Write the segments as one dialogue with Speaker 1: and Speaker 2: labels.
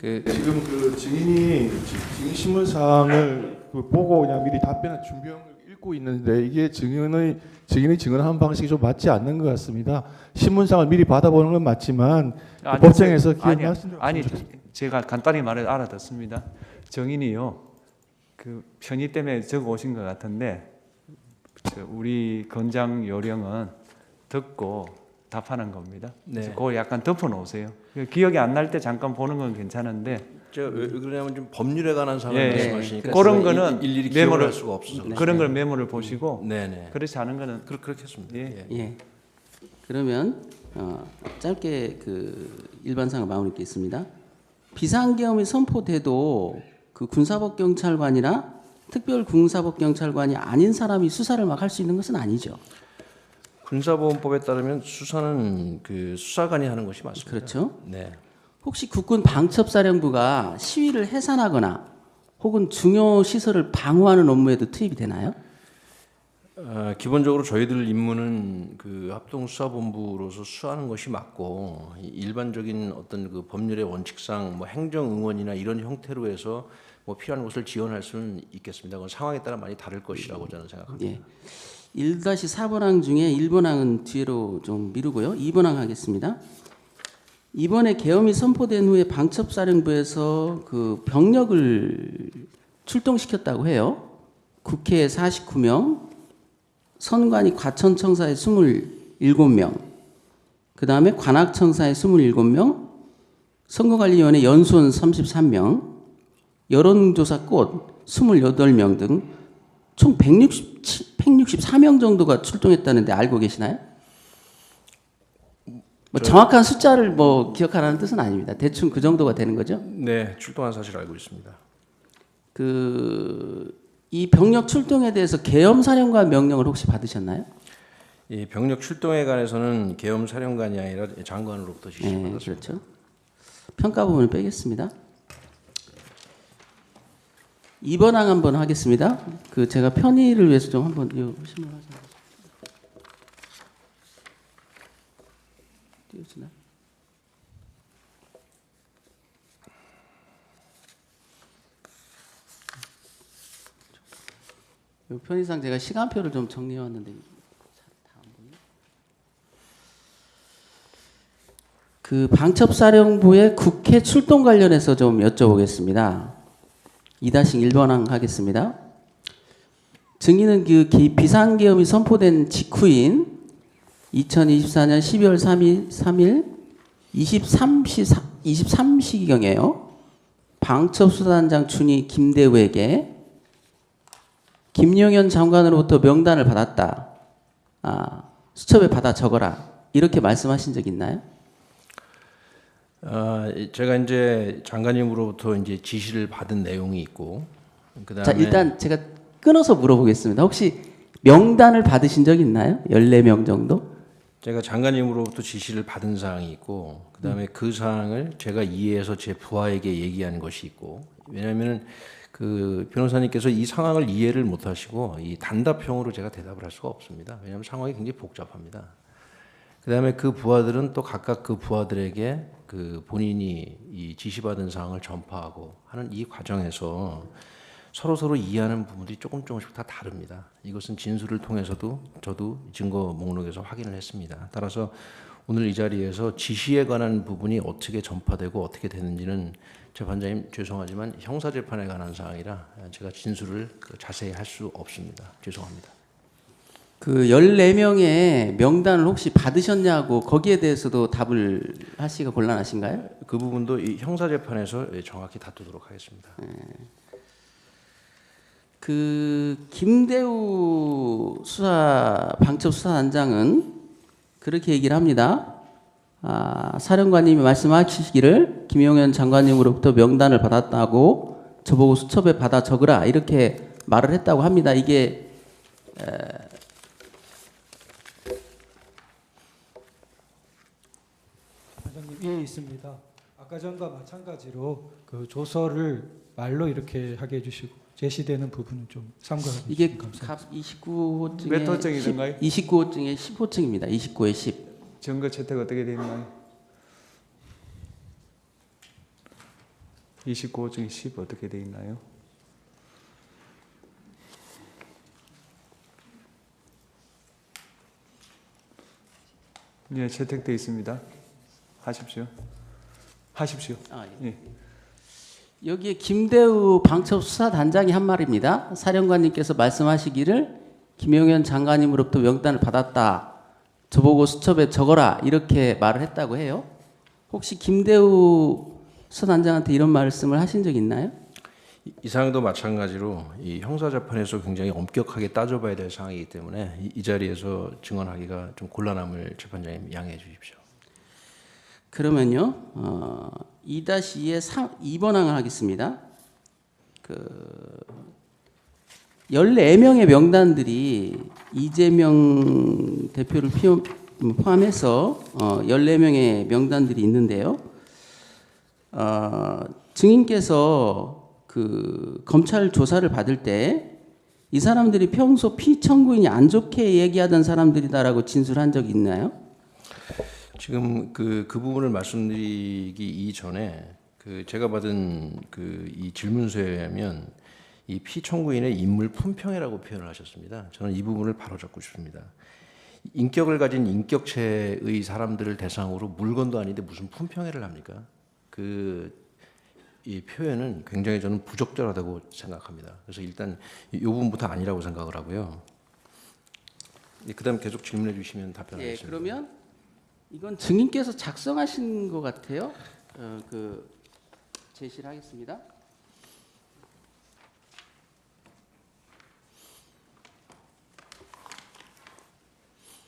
Speaker 1: 지금 그 증인 신문사항을 보고 그냥 미리 답변을 준비한 걸 읽고 있는데 이게 증인이 증언한 방식이 좀 맞지 않는 것 같습니다. 신문사항을 미리 받아보는 건 맞지만
Speaker 2: 아니,
Speaker 1: 법정에서
Speaker 2: 아니 제가 간단히 말해 알아듣습니다. 정인이요 그 편의 때문에 적어 오신 것 같은데 우리 건장 요령은 듣고 답하는 겁니다.
Speaker 3: 네.
Speaker 2: 그걸 약간 덮어 놓으세요. 기억이 안 날 때 잠깐 보는 건 괜찮은데.
Speaker 3: 제가 왜 그러냐면 좀 법률에 관한 사항을 말씀하시니까
Speaker 2: 그런 거는
Speaker 3: 일일이
Speaker 2: 메모를
Speaker 3: 기억을 할 수가 없어서
Speaker 2: 그런 걸 메모를 보시고
Speaker 3: 네네.
Speaker 2: 그렇지 않은 거는
Speaker 3: 그렇게 했습니다.
Speaker 2: 예.
Speaker 4: 예. 그러면 짧게 그 일반상을 마무리하겠습니다. 비상계엄이 선포돼도 그 군사법경찰관이나 특별군사법경찰관이 아닌 사람이 수사를 막 할 수 있는 것은 아니죠.
Speaker 3: 군사보험법에 따르면 수사는 그 수사관이 하는 것이 맞습니다.
Speaker 4: 그렇죠.
Speaker 3: 네.
Speaker 4: 혹시 국군 방첩사령부가 시위를 해산하거나 혹은 중요 시설을 방어하는 업무에도 투입이 되나요?
Speaker 3: 기본적으로 저희들 임무는 그 합동수사본부로서 수사하는 것이 맞고 일반적인 어떤 그 법률의 원칙상 뭐 행정응원이나 이런 형태로 해서 뭐 필요한 것을 지원할 수는 있겠습니다. 그건 상황에 따라 많이 다를 것이라고 저는 생각합니다.
Speaker 4: 예. 1-4번항 중에 1번항은 뒤로 좀 미루고요. 2번항 하겠습니다. 이번에 계엄이 선포된 후에 방첩사령부에서 그 병력을 출동시켰다고 해요. 국회에 49명, 선관위 과천청사에 27명, 그 다음에 관악청사에 27명, 선거관리위원회 연수원 33명, 여론조사꽃 28명 등 총 164명 정도가 출동했다는데 알고 계시나요? 뭐 정확한 숫자를 뭐 기억하라는 뜻은 아닙니다. 대충 그 정도가 되는 거죠.
Speaker 3: 네, 출동한 사실 알고 있습니다.
Speaker 4: 이 병력 출동에 대해서 계엄사령관 명령을 혹시 받으셨나요?
Speaker 3: 이 병력 출동에 관해서는 계엄 사령관이 아니라 장관으로부터 지시를
Speaker 4: 네,
Speaker 3: 받았습니다.
Speaker 4: 그렇죠. 평가 부분을 빼겠습니다. 2번항 한번 하겠습니다. 그 제가 편의를 위해서 좀 한번 이 신문 하자. 띄워지나? 이 편의상 제가 시간표를 좀 정리해 왔는데 그 방첩사령부의 국회 출동 관련해서 좀 여쭤보겠습니다. 2-1번항 하겠습니다. 증인은 그 비상계엄이 선포된 직후인 2024년 12월 3일 23시경에요. 방첩수사단장 춘희 김대우에게 김용현 장관으로부터 명단을 받았다. 수첩에 받아 적어라. 이렇게 말씀하신 적 있나요?
Speaker 3: 제가 이제 장관님으로부터 이제 지시를 받은 내용이 있고, 그다음에
Speaker 4: 자, 일단 제가 끊어서 물어보겠습니다. 혹시 명단을 받으신 적 있나요? 14명 정도?
Speaker 3: 제가 장관님으로부터 지시를 받은 사항이 있고, 그다음에 그 사항을 제가 이해해서 제 부하에게 얘기한 것이 있고, 왜냐하면 그 변호사님께서 이 상황을 이해를 못하시고 이 단답형으로 제가 대답을 할 수가 없습니다. 왜냐하면 상황이 굉장히 복잡합니다. 그다음에 그 부하들은 또 각각 그 부하들에게 그 본인이 이 지시받은 사항을 전파하고 하는 이 과정에서 서로 이해하는 부분들이 조금씩 다 다릅니다. 이것은 진술을 통해서도 저도 증거 목록에서 확인을 했습니다. 따라서 오늘 이 자리에서 지시에 관한 부분이 어떻게 전파되고 어떻게 되는지는 재판장님 죄송하지만 형사재판에 관한 사항이라 제가 진술을 자세히 할 수 없습니다. 죄송합니다.
Speaker 4: 그 14명의 명단을 혹시 받으셨냐고 거기에 대해서도 답을 하시기가 곤란하신가요?
Speaker 3: 그 부분도 이 형사재판에서 정확히 다투도록 하겠습니다.
Speaker 4: 그 김대우 방첩수사단장은 그렇게 얘기를 합니다. 사령관님이 말씀하시기를 김용현 장관님으로부터 명단을 받았다고 저보고 수첩에 받아 적으라 이렇게 말을 했다고 합니다. 이게
Speaker 5: 예, 있습니다. 아까 전과 마찬가지로 그 조서를 말로 이렇게 하게 해주시고 제시되는 부분은 좀 참고해 주시면
Speaker 4: 이게
Speaker 5: 감사합니다.
Speaker 4: 29호증에
Speaker 2: 몇 호증이던가요?
Speaker 4: 29호증에 10호증입니다. 29에 10.
Speaker 2: 증거 채택 어떻게 되나요? 29호 중에 10 어떻게 돼 있나요? 예, 채택돼 있습니다. 하십시오. 하십시오.
Speaker 4: 아, 예.
Speaker 2: 예.
Speaker 4: 여기에 김대우 방첩수사단장이 한 말입니다. 사령관님께서 말씀하시기를 김용현 장관님으로부터 명단을 받았다. 저보고 수첩에 적어라. 이렇게 말을 했다고 해요. 혹시 김대우 수사단장한테 이런 말씀을 하신 적 있나요?
Speaker 3: 이 사항도 마찬가지로 이 형사재판에서 굉장히 엄격하게 따져봐야 될 사항이기 때문에 이 자리에서 증언하기가 좀 곤란함을 재판장님 양해해 주십시오.
Speaker 4: 그러면요, 2-2의 2번 항을 하겠습니다. 14명의 명단들이 이재명 대표를 포함해서 14명의 명단들이 있는데요. 증인께서 검찰 조사를 받을 때 이 사람들이 평소 피청구인이 안 좋게 얘기하던 사람들이다라고 진술한 적이 있나요?
Speaker 3: 지금 그 부분을 말씀드리기 이전에 제가 받은 이 질문서에 의하면 이 피청구인의 인물 품평이라고 표현을 하셨습니다. 저는 이 부분을 바로잡고 싶습니다. 인격을 가진 인격체의 사람들을 대상으로 물건도 아닌데 무슨 품평회를 합니까? 이 표현은 굉장히 저는 부적절하다고 생각합니다. 그래서 일단 이 부분부터 아니라고 생각을 하고요. 그다음 계속 질문해 주시면 답변하겠습니다.
Speaker 4: 그러면 이건 증인께서 작성하신 것 같아요. 제시를 하겠습니다.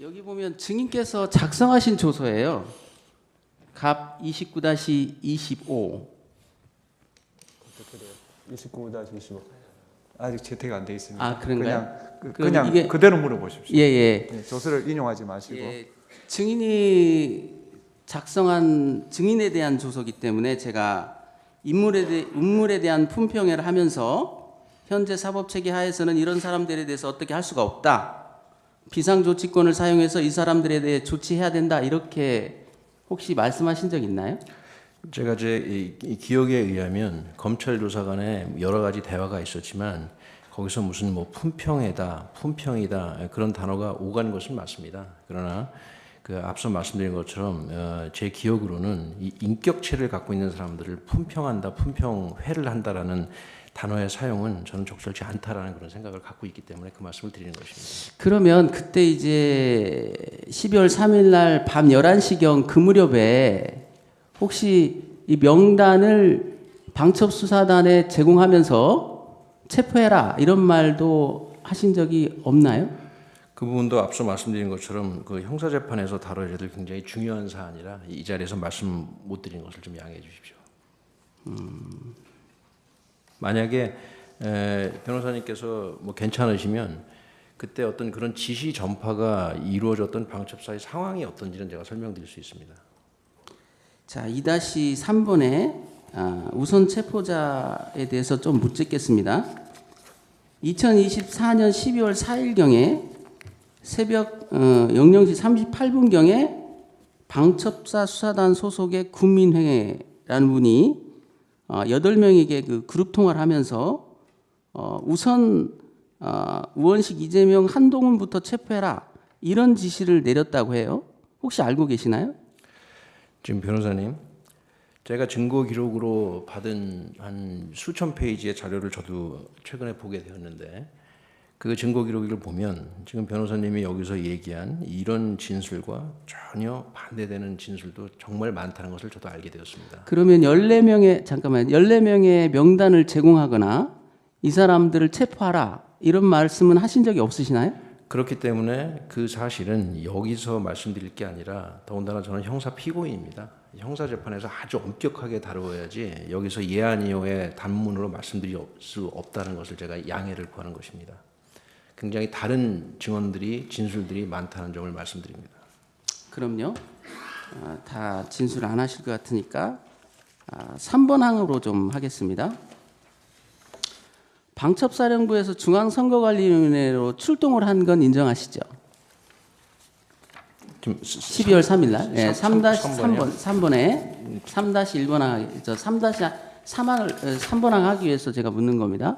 Speaker 4: 여기 보면 증인께서 작성하신 조서예요. 갑 29-25.
Speaker 2: 29-25 아직 채택 안 돼 있습니다.
Speaker 4: 아, 그런가요?
Speaker 2: 그냥
Speaker 4: 이게-
Speaker 2: 그대로 물어보십시오.
Speaker 4: 예.
Speaker 2: 예, 조서를 인용하지 마시고.
Speaker 4: 증인이 작성한 증인에 대한 조서기 때문에 제가 인물에 대한 품평회를 하면서 현재 사법체계 하에서는 이런 사람들에 대해서 어떻게 할 수가 없다. 비상조치권을 사용해서 이 사람들에 대해 조치해야 된다. 이렇게 혹시 말씀하신 적 있나요?
Speaker 3: 제가 제 기억에 의하면 검찰 조사 간에 여러 가지 대화가 있었지만 거기서 무슨 품평이다 그런 단어가 오간 것은 맞습니다. 그러나 앞서 말씀드린 것처럼 제 기억으로는 이 인격체를 갖고 있는 사람들을 품평한다, 품평회를 한다라는 단어의 사용은 저는 적절치 않다라는 그런 생각을 갖고 있기 때문에 그 말씀을 드리는 것입니다.
Speaker 4: 그러면 그때 이제 12월 3일 날 밤 11시경 그 무렵에 혹시 이 명단을 방첩수사단에 제공하면서 체포해라 이런 말도 하신 적이 없나요?
Speaker 3: 그 부분도 앞서 말씀드린 것처럼 형사재판에서 다뤄야 될 굉장히 중요한 사안이라 이 자리에서 말씀 못 드린 것을 좀 양해해 주십시오. 만약에 변호사님께서 괜찮으시면 그때 어떤 그런 지시 전파가 이루어졌던 방첩사의 상황이 어떤지는 제가 설명드릴 수 있습니다.
Speaker 4: 자, 2-3번에 우선 체포자에 대해서 좀 묻겠습니다. 2024년 12월 4일경에 새벽 00시 38분경에 방첩사 수사단 소속의 군민회라는 분이 8명에게 그룹 통화를 하면서 우선 우원식, 이재명, 한동훈부터 체포해라 이런 지시를 내렸다고 해요. 혹시 알고 계시나요?
Speaker 3: 지금 변호사님, 제가 증거 기록으로 받은 한 수천 페이지의 자료를 저도 최근에 보게 되었는데 그 증거 기록을 보면 지금 변호사님이 여기서 얘기한 이런 진술과 전혀 반대되는 진술도 정말 많다는 것을 저도 알게 되었습니다.
Speaker 4: 그러면 14명의 명단을 제공하거나 이 사람들을 체포하라 이런 말씀은 하신 적이 없으시나요?
Speaker 3: 그렇기 때문에 그 사실은 여기서 말씀드릴 게 아니라 더군다나 저는 형사 피고인입니다. 형사재판에서 아주 엄격하게 다루어야지 여기서 예아니오의 단문으로 말씀드릴 수 없다는 것을 제가 양해를 구하는 것입니다. 굉장히 다른 증언들이 진술들이 많다는 점을 말씀드립니다.
Speaker 4: 그럼요. 다 진술 안 하실 것 같으니까 3번 항으로 좀 하겠습니다. 방첩사령부에서 중앙선거관리위원회로 출동을 한 건 인정하시죠? 12월 3일 날 3-3번에 3-1번 삼번항하기 위해서 제가 묻는 겁니다.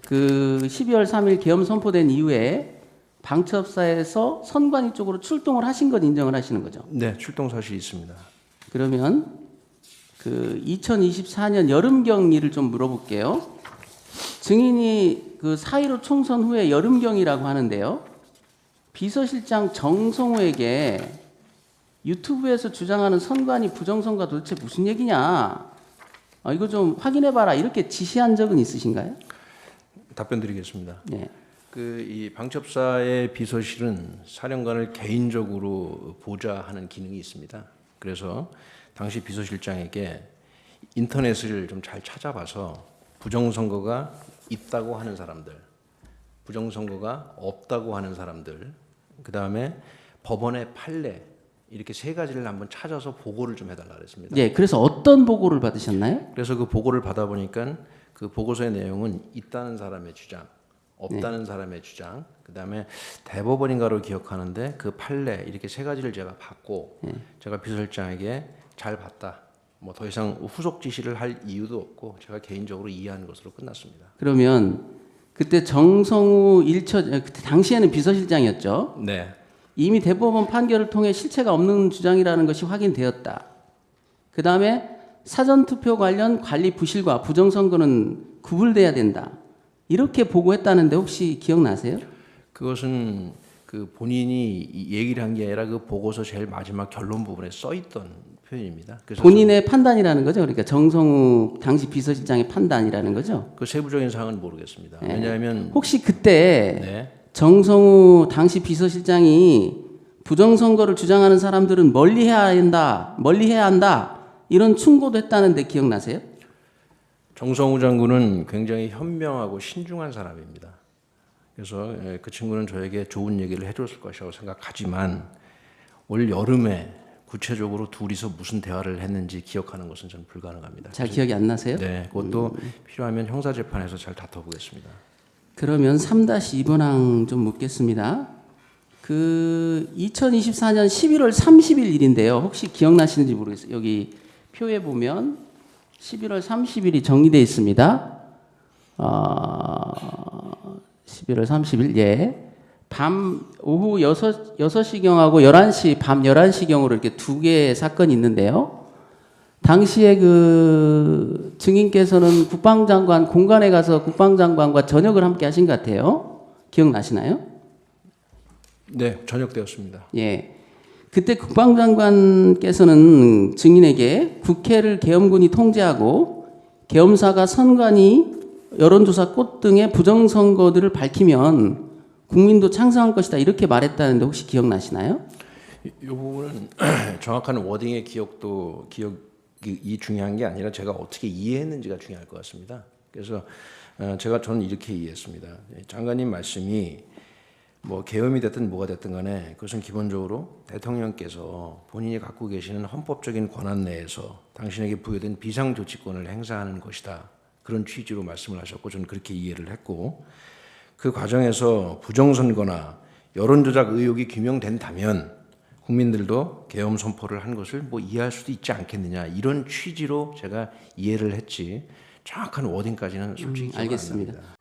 Speaker 4: 그 12월 3일 계엄 선포된 이후에 방첩사에서 선관위 쪽으로 출동을 하신 건 인정을 하시는 거죠?
Speaker 3: 네, 출동 사실이 있습니다.
Speaker 4: 그러면 그 2024년 여름 경위를 좀 물어볼게요. 증인이 그 4.15 총선 후에 여름 경위라고 하는데요. 비서실장 정성호에게 유튜브에서 주장하는 선관위 부정선거가 도대체 무슨 얘기냐? 이거 좀 확인해봐라 이렇게 지시한 적은 있으신가요?
Speaker 3: 답변 드리겠습니다.
Speaker 4: 네.
Speaker 3: 이 방첩사의 비서실은 사령관을 개인적으로 보좌하는 기능이 있습니다. 그래서 당시 비서실장에게 인터넷을 좀 잘 찾아봐서 부정선거가 있다고 하는 사람들, 부정선거가 없다고 하는 사람들, 그 다음에 법원의 판례 이렇게 세 가지를 한번 찾아서 보고를 좀 해달라 그랬습니다.
Speaker 4: 예, 그래서 어떤 보고를 받으셨나요?
Speaker 3: 그래서 그 보고를 받아보니까 그 보고서의 내용은 있다는 사람의 주장, 없다는 사람의 주장, 그 다음에 대법원인가로 기억하는데 그 판례 이렇게 세 가지를 제가 받고 제가 비서실장에게 잘 봤다. 뭐 더 이상 후속 지시를 할 이유도 없고 제가 개인적으로 이해하는 것으로 끝났습니다.
Speaker 4: 그러면 그때 정성우 1처 그때 당시에는 비서실장이었죠.
Speaker 3: 네.
Speaker 4: 이미 대법원 판결을 통해 실체가 없는 주장이라는 것이 확인되었다. 그 다음에 사전투표 관련 관리 부실과 부정선거는 구분돼야 된다. 이렇게 보고했다는데 혹시 기억나세요?
Speaker 3: 그것은 그 본인이 얘기를 한 게 아니라 그 보고서 제일 마지막 결론 부분에 써 있던 표현입니다. 그래서
Speaker 4: 본인의 판단이라는 거죠. 그러니까 정성우 당시 비서실장의 판단이라는 거죠.
Speaker 3: 그 세부적인 사항은 모르겠습니다.
Speaker 4: 네.
Speaker 3: 왜냐하면
Speaker 4: 혹시 그때
Speaker 3: 네.
Speaker 4: 정성우 당시 비서실장이 부정선거를 주장하는 사람들은 멀리해야 한다 이런 충고도 했다는데 기억나세요?
Speaker 3: 정성우 장군은 굉장히 현명하고 신중한 사람입니다. 그래서 그 친구는 저에게 좋은 얘기를 해줬을 것이라고 생각하지만 올 여름에 구체적으로 둘이서 무슨 대화를 했는지 기억하는 것은 저는 불가능합니다.
Speaker 4: 잘 기억이 안 나세요?
Speaker 3: 네, 그것도 필요하면 형사재판에서 잘 다퉈보겠습니다.
Speaker 4: 그러면 3-2번항 좀 묻겠습니다. 그 2024년 11월 30일 일인데요. 혹시 기억나시는지 모르겠어요. 여기 표에 보면 11월 30일이 정리되어 있습니다. 11월 30일, 예. 오후 6시경하고 11시, 밤 11시경으로 이렇게 두 개의 사건이 있는데요. 당시에 그 증인께서는 국방장관 공간에 가서 국방장관과 저녁을 함께 하신 것 같아요. 기억나시나요?
Speaker 3: 네, 저녁 되었습니다.
Speaker 4: 예. 그때 국방장관께서는 증인에게 국회를 계엄군이 통제하고 계엄사가 선관위 여론조사 꽃 등의 부정선거들을 밝히면 국민도 창성할 것이다 이렇게 말했다는데 혹시 기억나시나요?
Speaker 3: 이 부분은 정확한 워딩의 기억이 중요한 게 아니라 제가 어떻게 이해했는지가 중요할 것 같습니다. 그래서 저는 이렇게 이해했습니다. 장관님 말씀이 뭐 계엄이 됐든 뭐가 됐든 간에 그것은 기본적으로 대통령께서 본인이 갖고 계시는 헌법적인 권한 내에서 당신에게 부여된 비상조치권을 행사하는 것이다. 그런 취지로 말씀을 하셨고 저는 그렇게 이해를 했고 그 과정에서 부정선거나 여론조작 의혹이 규명된다면 국민들도 계엄 선포를 한 것을 뭐 이해할 수도 있지 않겠느냐 이런 취지로 제가 이해를 했지 정확한 워딩까지는 솔직히 기억 안
Speaker 4: 알겠습니다.
Speaker 3: 납니다.